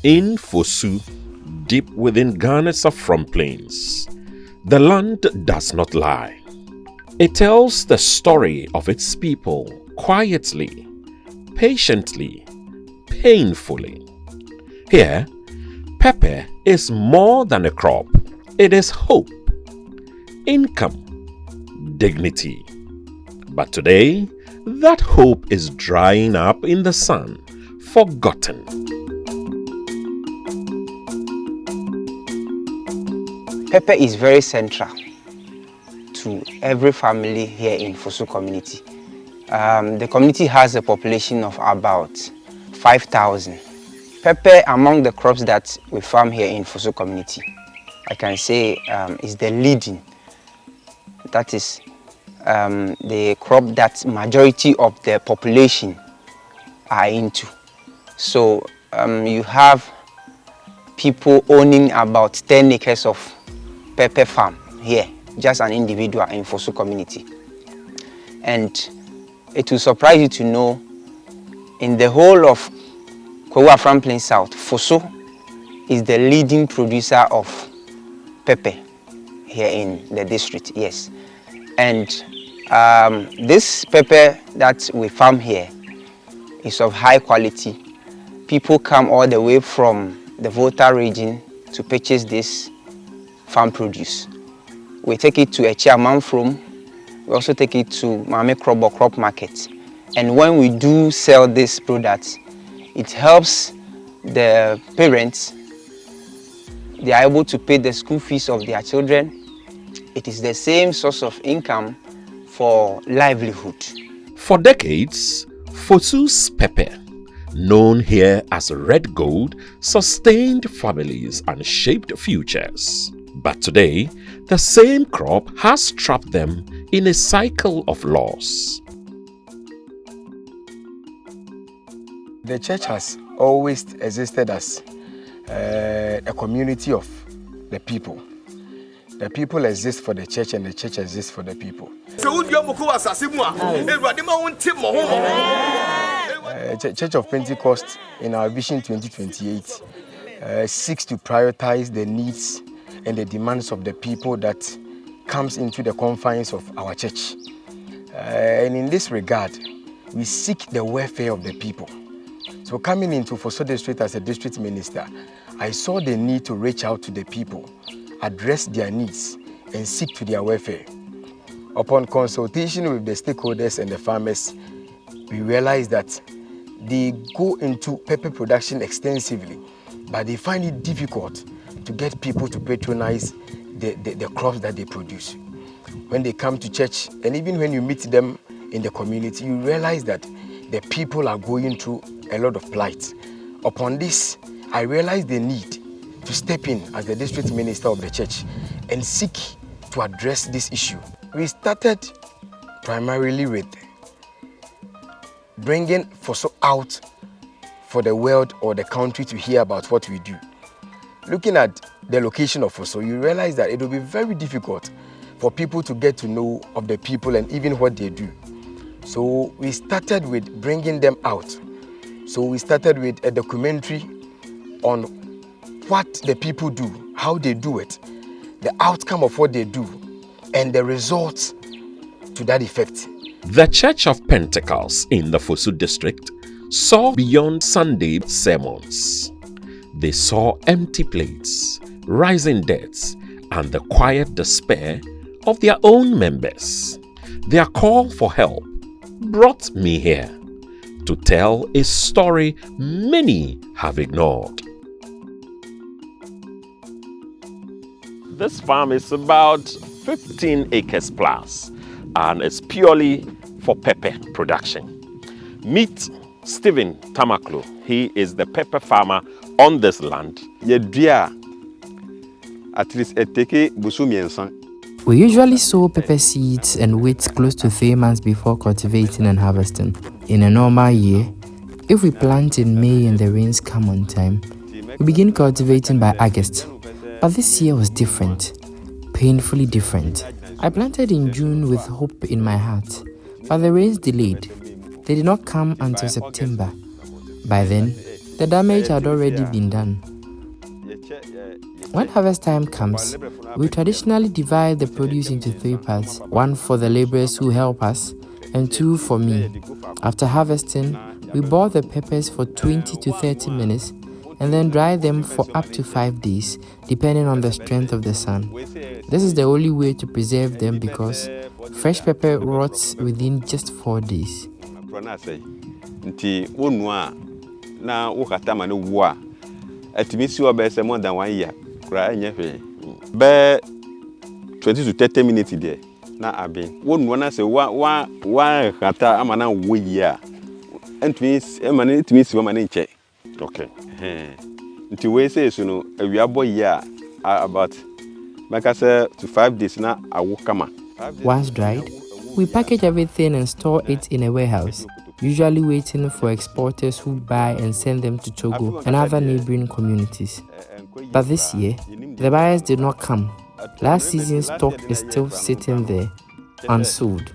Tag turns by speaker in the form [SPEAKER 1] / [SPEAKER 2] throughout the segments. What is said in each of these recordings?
[SPEAKER 1] In Foso, deep within Ghana's saffron plains, the land does not lie. It tells the story of its people quietly, patiently, painfully. Here, pepper is more than a crop. It is hope, income, dignity. But today, that hope is drying up in the sun, forgotten.
[SPEAKER 2] Pepper is very central to every family here in Foso community. The community has a population of about 5,000. Pepper, among the crops that we farm here in Foso community, I can say is the leading. That is the crop that majority of the population are into. So you have people owning about 10 acres of pepper farm here, just an individual in Foso community. And it will surprise you to know, in the whole of Kwewa Franklin South, Foso is the leading producer of pepper here in the district, yes. And this pepper that we farm here is of high quality. People come all the way from the Volta region to purchase this farm produce. We take it to Echiaman from. We also take it to Mame Crop or Crop Market. And when we do sell this product, it helps the parents. They are able to pay the school fees of their children. It is the same source of income for livelihood.
[SPEAKER 1] For decades, Foso's pepper, known here as red gold, sustained families and shaped futures. But today, the same crop has trapped them in a cycle of loss.
[SPEAKER 3] The church has always existed as a community of the people. The people exist for the church and the church exists for the people. Church of Pentecost in our Vision 2028 seeks to prioritize the needs and the demands of the people that comes into the confines of our church. And in this regard, we seek the welfare of the people. So coming into Foso District as a district minister, I saw the need to reach out to the people, address their needs, and seek to their welfare. Upon consultation with the stakeholders and the farmers, we realized that they go into pepper production extensively, but they find it difficult to get people to patronize the crops that they produce. When they come to church, and even when you meet them in the community, you realize that the people are going through a lot of plight. Upon this, I realized the need to step in as the district minister of the church and seek to address this issue. We started primarily with bringing Foso out for the world or the country to hear about what we do. Looking at the location of Foso, you realize that it will be very difficult for people to get to know of the people and even what they do. So we started with bringing them out. So we started with a documentary on what the people do, how they do it, the outcome of what they do, and the results to that effect.
[SPEAKER 1] The Church of Pentecost in the Foso district saw beyond Sunday sermons. They saw empty plates, rising debts, and the quiet despair of their own members. Their call for help brought me here to tell a story many have ignored. This farm is about 15 acres plus, and it's purely for pepper production. Meet Stephen Tamaklo. He is the pepper farmer on this land.
[SPEAKER 4] At least a take busu.
[SPEAKER 5] We usually sow pepper seeds and wait close to 3 months before cultivating and harvesting. In a normal year, if we plant in May and the rains come on time, we begin cultivating by August. But this year was different, painfully different. I planted in June with hope in my heart, but the rains delayed. They did not come until September. By then, The damage had already been done. When harvest time comes, we traditionally divide the produce into 3 parts, 1 for the laborers who help us, and 2 for me. After harvesting, we boil the peppers for 20 to 30 minutes and then dry them for up to 5 days, depending on the strength of the sun. This is the only way to preserve them because fresh pepper rots within just 4 days.
[SPEAKER 4] More than 1 year. 20 to 30 minutes there. Na abi. One wanna say one kata amana wo year. It means woman check. Okay. Nti we say so no awiabo year about make I say to 5 days na awokama.
[SPEAKER 5] Once dried, we package everything and store it in a warehouse, usually waiting for exporters who buy and send them to Togo and other neighboring communities. But this year, the buyers did not come. Last season's stock is still sitting there, unsold.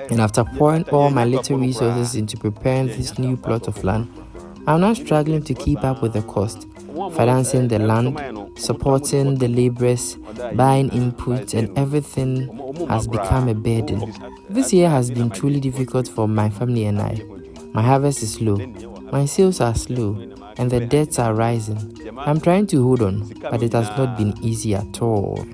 [SPEAKER 5] And after pouring all my little resources into preparing this new plot of land, I'm now struggling to keep up with the cost, financing the land, supporting the laborers, buying inputs, and everything has become a burden. This year has been truly difficult for my family and I. My harvest is low, my sales are slow, and the debts are rising. I'm trying to hold on, but it has not been easy at all.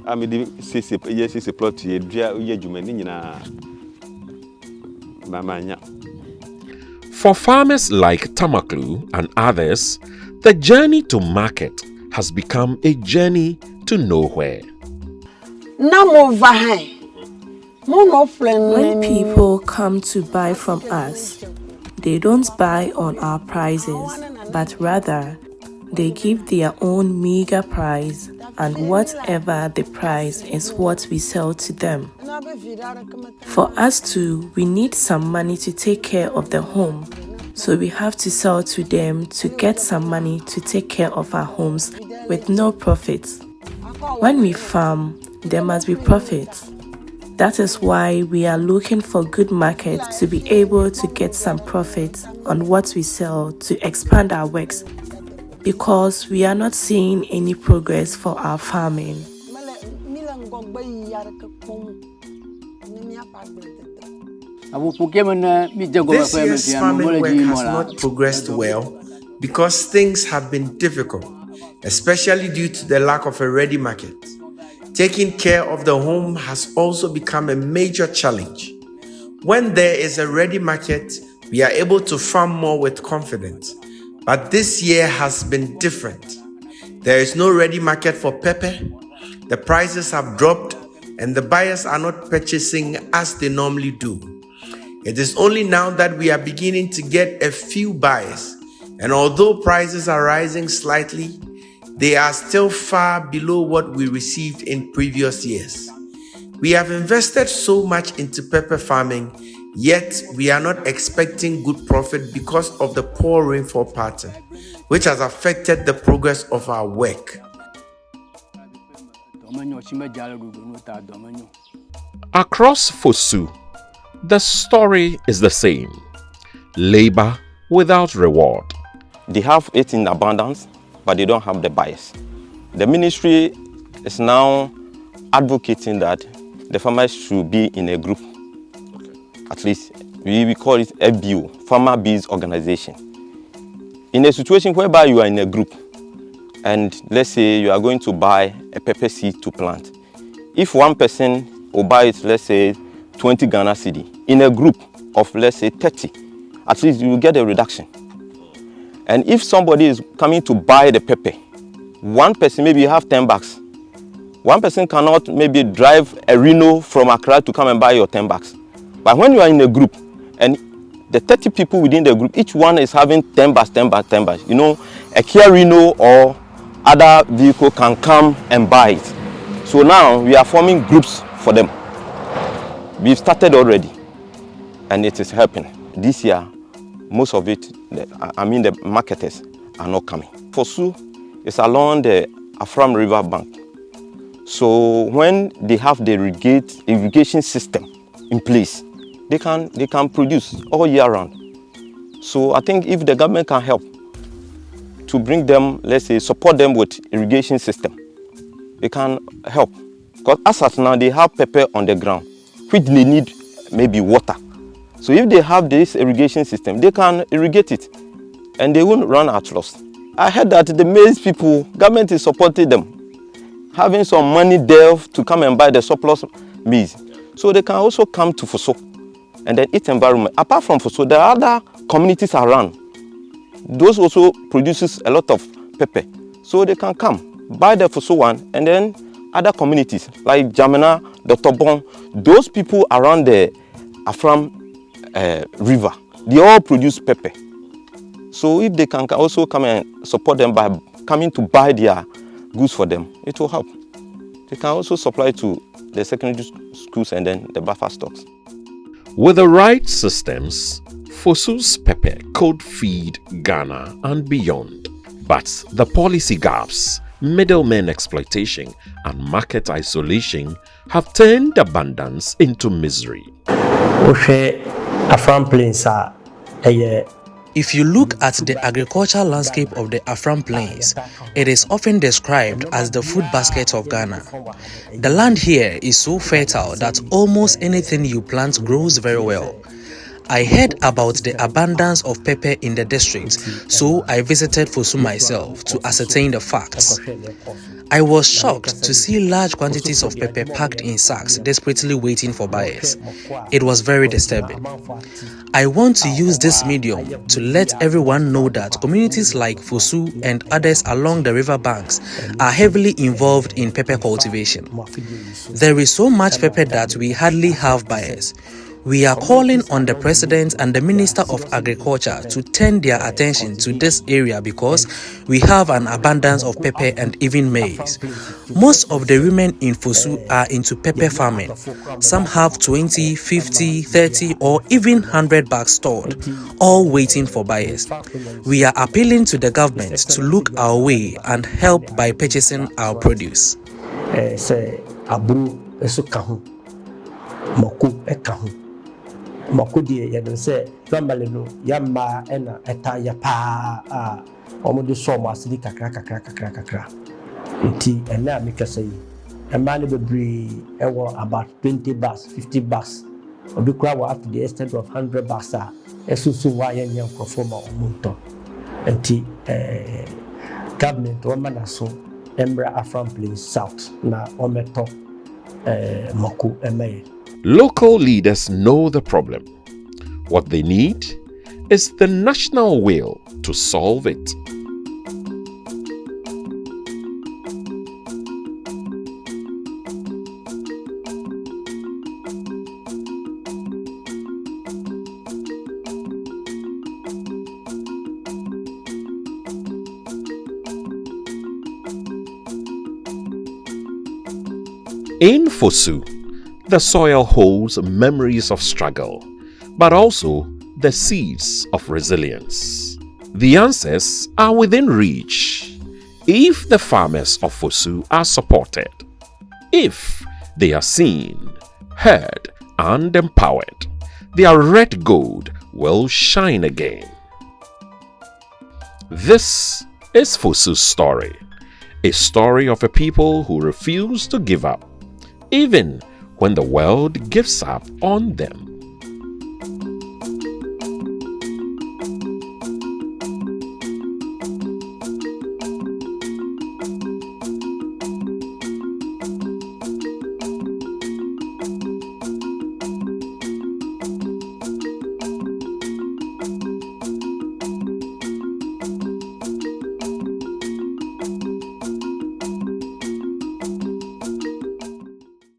[SPEAKER 1] For farmers like Tamaklu and others, the journey to market has become a journey to nowhere.
[SPEAKER 6] When people come to buy from us, they don't buy on our prices, but rather they give their own meager price, and whatever the price is what we sell to them. For us too, we need some money to take care of the home, so we have to sell to them to get some money to take care of our homes with no profits. When we farm, there must be profits. That is why we are looking for good markets to be able to get some profit on what we sell to expand our works, because we are not seeing any progress for our farming.
[SPEAKER 7] This year's farming work has not progressed well because things have been difficult, especially due to the lack of a ready market. Taking care of the home has also become a major challenge. When there is a ready market, we are able to farm more with confidence. But this year has been different. There is no ready market for pepper. The prices have dropped and the buyers are not purchasing as they normally do. It is only now that we are beginning to get a few buyers. And although prices are rising slightly, they are still far below what we received in previous years. We have invested so much into pepper farming, yet we are not expecting good profit because of the poor rainfall pattern, which has affected the progress of our work.
[SPEAKER 1] Across Foso, the story is the same. Labor without reward.
[SPEAKER 8] They have it in abundance, but they don't have the buyers. The ministry is now advocating that the farmers should be in a group. At least we call it FBO, Farmer Bees Organization. In a situation whereby you are in a group, and let's say you are going to buy a pepper seed to plant. If one person will buy it, let's say 20 Ghana cedi, in a group of let's say 30, at least you will get a reduction. And if somebody is coming to buy the pepper, one person, maybe you have 10 bucks. One person cannot maybe drive a Reno from Accra to come and buy your 10 bucks. But when you are in a group, and the 30 people within the group, each one is having 10 bucks, 10 bucks, 10 bucks. You know, a Kia Reno or other vehicle can come and buy it. So now we are forming groups for them. We've started already, and it is helping. This year, most of it, the marketers are not coming. Foso is along the Afram River bank. So when they have the irrigation system in place, they can produce all year round. So I think if the government can help, to bring them, let's say, support them with irrigation system. It can help. Because as at now, they have pepper on the ground, which they need maybe water. So if they have this irrigation system, they can irrigate it and they won't run at loss. I heard that the maize people, government is supporting them, having some money there to come and buy the surplus maize. So they can also come to Foso and then eat environment. Apart from Foso, there are other communities around. Those also produces a lot of pepper. So they can come, buy the Foso one, and then other communities like Jamina, Dr. Bon, those people around the Afram river, they all produce pepper. So if they can also come and support them by coming to buy their goods for them, it will help. They can also supply to the secondary schools and then the buffer stocks.
[SPEAKER 1] With the right systems, Foso's pepper could feed Ghana and beyond. But the policy gaps, middlemen exploitation, and market isolation have turned abundance into misery.
[SPEAKER 9] If you look at the agricultural landscape of the Afram Plains, it is often described as the food basket of Ghana. The land here is so fertile that almost anything you plant grows very well. I heard about the abundance of pepper in the district, so I visited Foso myself to ascertain the facts. I was shocked to see large quantities of pepper packed in sacks, desperately waiting for buyers. It was very disturbing. I want to use this medium to let everyone know that communities like Foso and others along the river banks are heavily involved in pepper cultivation. There is so much pepper that we hardly have buyers. We are calling on the President and the Minister of Agriculture to turn their attention to this area because we have an abundance of pepper and even maize. Most of the women in Foso are into pepper farming. Some have 20, 50, 30 or even 100 bags stored, all waiting for buyers. We are appealing to the government to look our way and help by purchasing our produce.
[SPEAKER 10] Makudi yadon se normally no yamma ena eta ya pa omo de so ma sidi kakra nti ena amekasa yi ema ne bebre ewo about 20 bucks 50 bucks obi kura wa up to the extent of 100 bucks esusu wa yenya nkofoma omonto nti government o mana so embra Afram Plains South na ometo maku emaye.
[SPEAKER 1] Local leaders know the problem. What they need is the national will to solve it. In Foso, the soil holds memories of struggle, but also the seeds of resilience. The answers are within reach if the farmers of Foso are supported, if they are seen, heard, and empowered. Their red gold will shine again. This is Foso's story, a story of a people who refuse to give up, even when the world gives up on them.